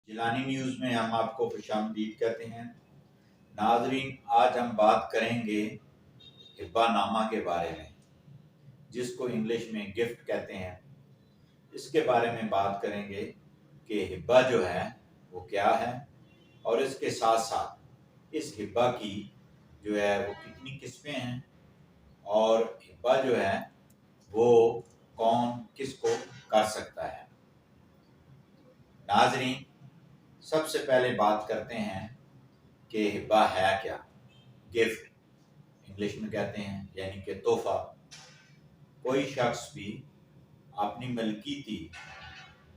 Jilani news में हम आपको खुशामदीद कहते हैं। नाजरीन, आज हम बात करेंगे हिब्बानामा के बारे में, जिसको इंग्लिश में गिफ्ट कहते हैं। इसके बारे में बात करेंगे कि हिब्बा जो है वो क्या है, और इसके साथ साथ इस हिब्बा की जो है वो कितनी किस्में हैं, और हिब्बा जो है वो कौन किसको कर सकता है। नाजरीन, सबसे पहले बात करते हैं कि हिब्बा है क्या। गिफ्ट इंग्लिश में कहते हैं, यानी कि तोहफा। कोई शख्स भी अपनी मलकीती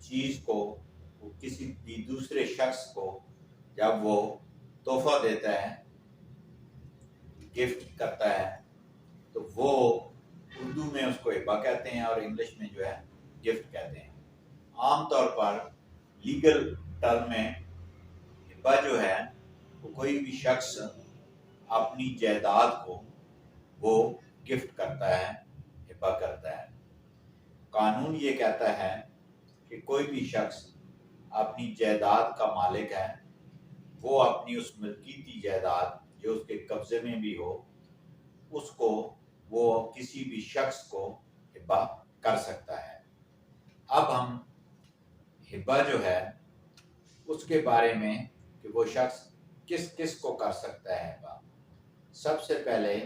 चीज को किसी भी दूसरे शख्स को जब वो तोहफा देता है, गिफ्ट करता है, तो वो उर्दू में उसको हिब्बा कहते हैं और इंग्लिश में जो है गिफ्ट कहते हैं। आमतौर पर लीगल टर्म में हिब्बा जो है वो कोई भी शख्स अपनी जायदाद को वो गिफ्ट करता है, हिब्बा करता है। कानून ये कहता है कि कोई भी शख्स अपनी जायदाद का मालिक है, वो अपनी उस मलकीती जायदाद जो उसके कब्जे में भी हो, उसको वो किसी भी शख्स को हिब्बा कर सकता है। अब हम हिब्बा जो है उसके बारे में कि वो शख्स किस किस को कर सकता है हिब्बा। सबसे पहले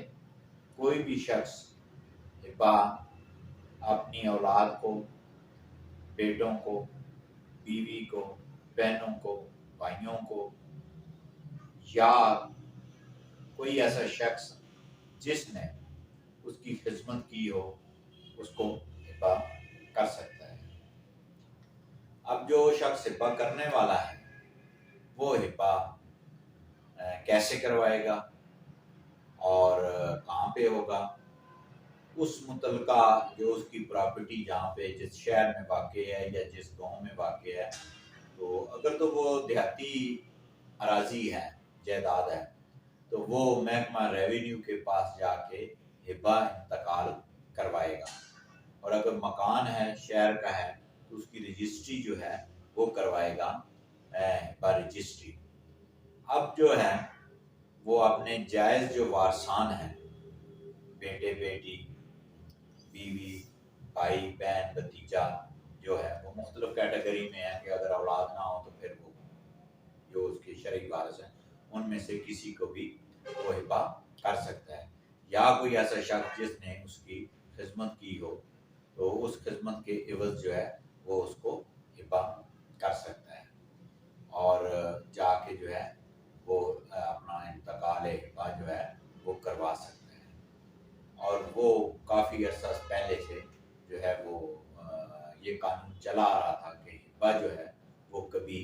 कोई भी शख्स हिब्बा अपनी औलाद को, बेटों को, बीवी को, बहनों को, भाइयों को, या कोई ऐसा शख्स जिसने उसकी खिदमत की हो, उसको हिब्बा कर सकता है। अब जो शख्स हिब्बा करने वाला है वो हिब्बा कैसे करवाएगा और कहाँ पे होगा, उस मुतलका जो उसकी प्रॉपर्टी जहाँ पे जिस शहर में वाक़ है या जिस गांव में वाक़ है, तो अगर तो वो देहाती अराजी है, जायदाद है, तो वो महकमा रेवेन्यू के पास जाके हिब्बा इंतकाल करवाएगा। और अगर मकान है, शहर का है, तो उसकी रजिस्ट्री जो है वो करवाएगा हिब्बा रजिस्ट्री। अब जो है वो अपने जायज़ जो वारसान हैं, बेटे बेटी, बीवी, भाई बहन, भतीजा, जो है वो मुख्तलिफ कैटेगरी में है कि अगर औलाद ना हो तो फिर वो जो उसके शरई वारिस हैं उनमें से किसी को भी वो हिब्बा कर सकता है। या कोई ऐसा शख्स जिसने उसकी खिदमत की हो, तो उस खिदमत के एवज जो है वो उसको हिब्बा कर सकता है, और जाके जो है वो अपना इंतकाल हिब्बा जो है वो करवा सकते हैं। और वो काफ़ी अर्सा पहले से जो है वो ये कानून चला आ रहा था कि हिब्बा जो है वो कभी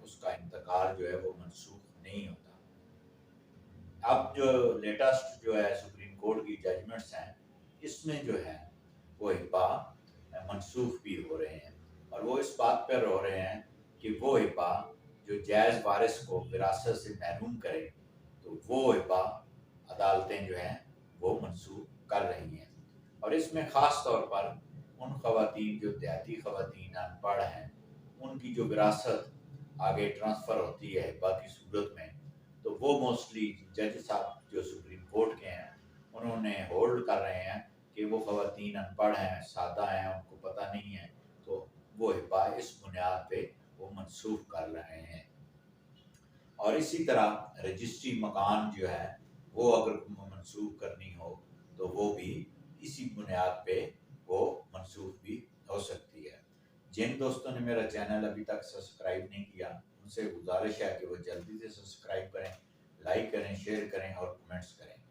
उसका इंतकाल जो है वो मनसूख नहीं होता। अब जो लेटेस्ट जो है सुप्रीम कोर्ट की जजमेंट्स हैं, इसमें जो है वो हिब्बा मनसूख भी हो रहे हैं, और वो इस बात पर हो रहे हैं कि वो हिब्बा जो जायज़ वारिस को विरासत से महरूम करे, तो वो हिब्बा अदालतें जो हैं वो मनसूख कर रही हैं। और इसमें ख़ास तौर पर उन ख़वातीन जो देहाती ख़वातीन अनपढ़ हैं, उनकी जो विरासत आगे ट्रांसफ़र होती है हिब्बा की सूरत में, तो वो मोस्टली जज साहब जो सुप्रीम कोर्ट के हैं उन्होंने होल्ड कर रहे हैं कि वो ख़वातीन अनपढ़ हैं, सादा हैं, उनको पता नहीं है, तो वो हिब्बा इस बुनियाद पे वो मनसूख कर रहे हैं। और इसी तरह रजिस्ट्री मकान जो है वो अगर मनसूख करनी हो तो वो भी इसी बुनियाद पे वो मनसूख भी हो सकती है। जिन दोस्तों ने मेरा चैनल अभी तक सब्सक्राइब नहीं किया, उनसे गुजारिश है कि वो जल्दी से सब्सक्राइब करें, लाइक करें, शेयर करें और कमेंट्स करें।